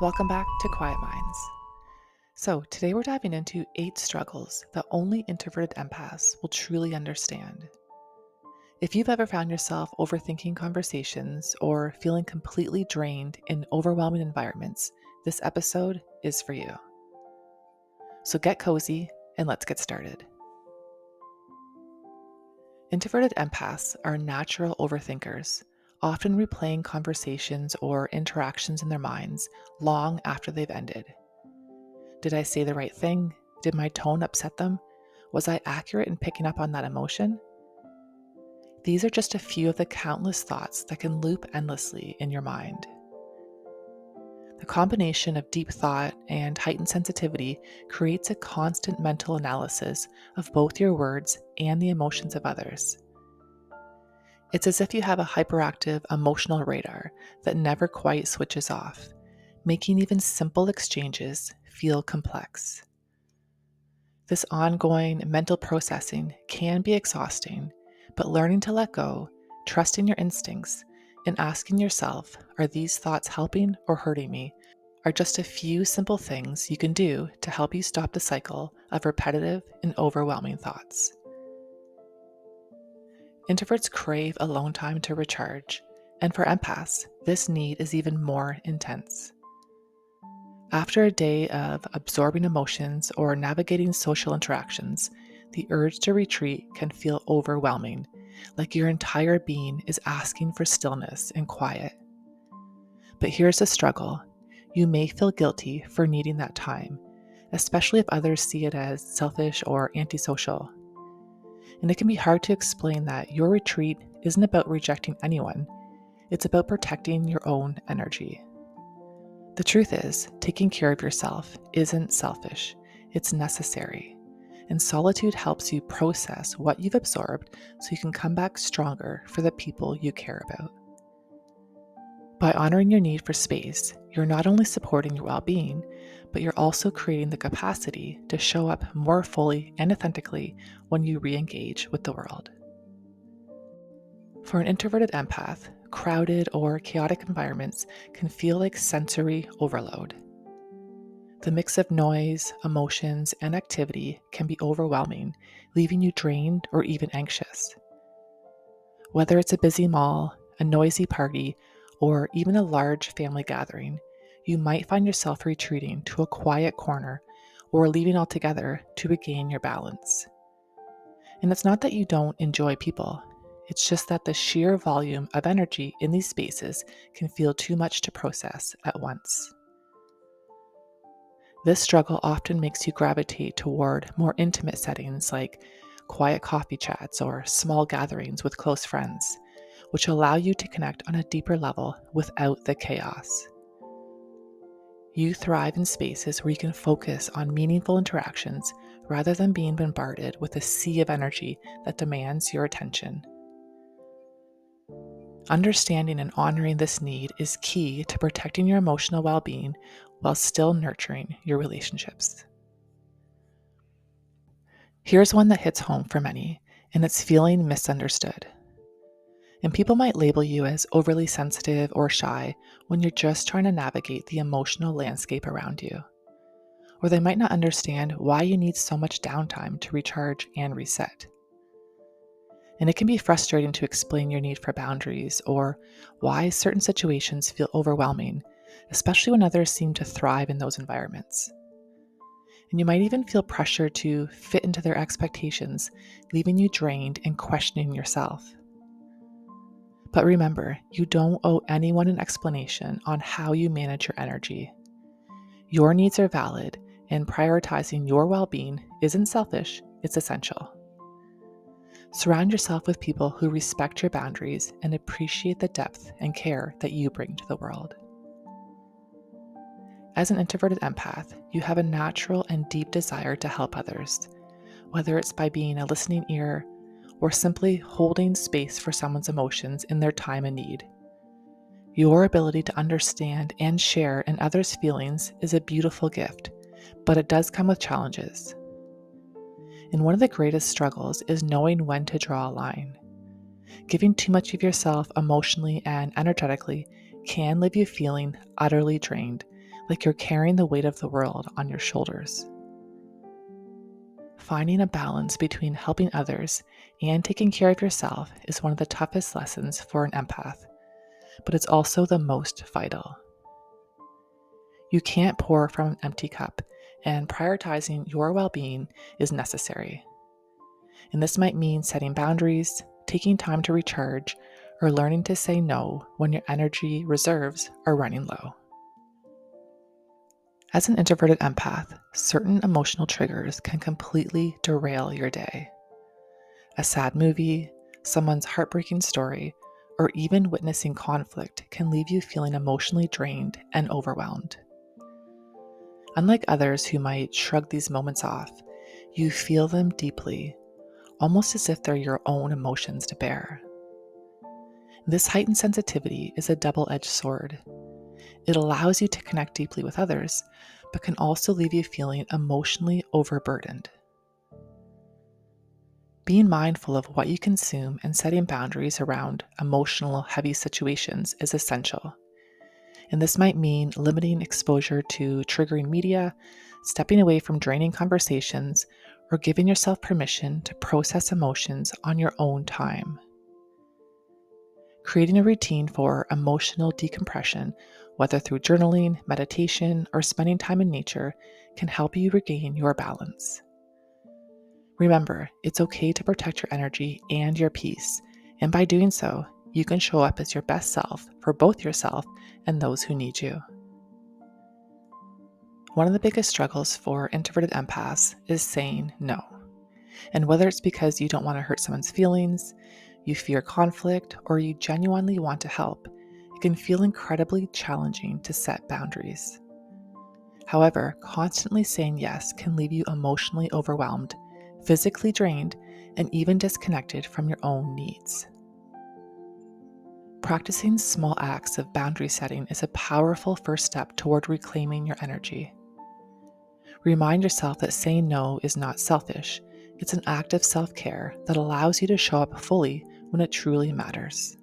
Welcome back to Quiet Minds. So, today we're diving into 8 struggles that only introverted empaths will truly understand. If you've ever found yourself overthinking conversations or feeling completely drained in overwhelming environments, this episode is for you. So, get cozy and let's get started. Introverted empaths are natural overthinkers, often replaying conversations or interactions in their minds long after they've ended. Did I say the right thing? Did my tone upset them? Was I accurate in picking up on that emotion? These are just a few of the countless thoughts that can loop endlessly in your mind. The combination of deep thought and heightened sensitivity creates a constant mental analysis of both your words and the emotions of others. It's as if you have a hyperactive emotional radar that never quite switches off, making even simple exchanges feel complex. This ongoing mental processing can be exhausting, but learning to let go, trusting your instincts, and asking yourself, are these thoughts helping or hurting me, are just a few simple things you can do to help you stop the cycle of repetitive and overwhelming thoughts. Introverts crave alone time to recharge, and for empaths, this need is even more intense. After a day of absorbing emotions or navigating social interactions, the urge to retreat can feel overwhelming, like your entire being is asking for stillness and quiet. But here's the struggle: you may feel guilty for needing that time, especially if others see it as selfish or antisocial. And it can be hard to explain that your retreat isn't about rejecting anyone, it's about protecting your own energy. The truth is, taking care of yourself isn't selfish, it's necessary. And solitude helps you process what you've absorbed so you can come back stronger for the people you care about. By honoring your need for space, you're not only supporting your well being, but you're also creating the capacity to show up more fully and authentically when you re engage with the world. For an introverted empath, crowded or chaotic environments can feel like sensory overload. The mix of noise, emotions, and activity can be overwhelming, leaving you drained or even anxious. Whether it's a busy mall, a noisy party, or even a large family gathering, you might find yourself retreating to a quiet corner or leaving altogether to regain your balance. And it's not that you don't enjoy people, it's just that the sheer volume of energy in these spaces can feel too much to process at once. This struggle often makes you gravitate toward more intimate settings like quiet coffee chats or small gatherings with close friends, which allow you to connect on a deeper level without the chaos. You thrive in spaces where you can focus on meaningful interactions rather than being bombarded with a sea of energy that demands your attention. Understanding and honoring this need is key to protecting your emotional well being while still nurturing your relationships. Here's one that hits home for many, and it's feeling misunderstood. And people might label you as overly sensitive or shy when you're just trying to navigate the emotional landscape around you. Or they might not understand why you need so much downtime to recharge and reset. And it can be frustrating to explain your need for boundaries or why certain situations feel overwhelming, especially when others seem to thrive in those environments. And you might even feel pressure to fit into their expectations, leaving you drained and questioning yourself. But remember, you don't owe anyone an explanation on how you manage your energy. Your needs are valid, and prioritizing your well being isn't selfish, it's essential. Surround yourself with people who respect your boundaries and appreciate the depth and care that you bring to the world. As an introverted empath, you have a natural and deep desire to help others, whether it's by being a listening ear or simply holding space for someone's emotions in their time of need. Your ability to understand and share in others' feelings is a beautiful gift, but it does come with challenges. And one of the greatest struggles is knowing when to draw a line. Giving too much of yourself emotionally and energetically can leave you feeling utterly drained, like you're carrying the weight of the world on your shoulders. Finding a balance between helping others and taking care of yourself is one of the toughest lessons for an empath, but it's also the most vital. You can't pour from an empty cup, and prioritizing your well-being is necessary. And this might mean setting boundaries, taking time to recharge, or learning to say no when your energy reserves are running low. As an introverted empath, certain emotional triggers can completely derail your day. A sad movie, someone's heartbreaking story, or even witnessing conflict can leave you feeling emotionally drained and overwhelmed. Unlike others who might shrug these moments off, you feel them deeply, almost as if they're your own emotions to bear. This heightened sensitivity is a double-edged sword. It allows you to connect deeply with others, but can also leave you feeling emotionally overburdened. Being mindful of what you consume and setting boundaries around emotional, heavy situations is essential. And this might mean limiting exposure to triggering media, stepping away from draining conversations, or giving yourself permission to process emotions on your own time. Creating a routine for emotional decompression, whether through journaling, meditation, or spending time in nature, can help you regain your balance. Remember, it's okay to protect your energy and your peace, and by doing so, you can show up as your best self for both yourself and those who need you. One of the biggest struggles for introverted empaths is saying no. And whether it's because you don't want to hurt someone's feelings, you fear conflict, or you genuinely want to help, it can feel incredibly challenging to set boundaries. However, constantly saying yes can leave you emotionally overwhelmed, physically drained, and even disconnected from your own needs. Practicing small acts of boundary setting is a powerful first step toward reclaiming your energy. Remind yourself that saying no is not selfish. It's an act of self-care that allows you to show up fully when it truly matters.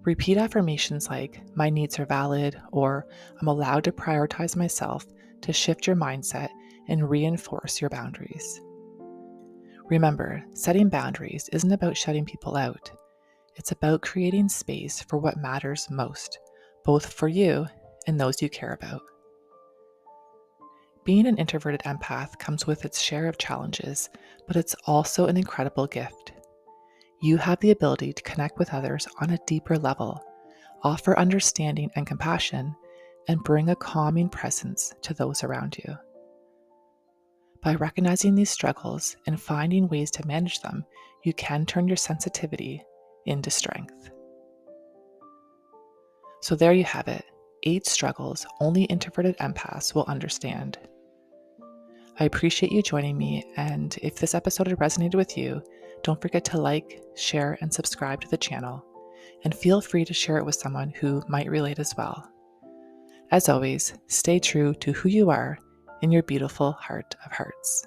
Repeat affirmations like, "My needs are valid," or "I'm allowed to prioritize myself" to shift your mindset and reinforce your boundaries. Remember, setting boundaries isn't about shutting people out. It's about creating space for what matters most, both for you and those you care about. Being an introverted empath comes with its share of challenges, but it's also an incredible gift. You have the ability to connect with others on a deeper level, offer understanding and compassion, and bring a calming presence to those around you. By recognizing these struggles and finding ways to manage them, you can turn your sensitivity into strength. So there you have it, 8 struggles only introverted empaths will understand. I appreciate you joining me, and if this episode had resonated with you, don't forget to like, share, and subscribe to the channel, and feel free to share it with someone who might relate as well. As always, stay true to who you are in your beautiful heart of hearts.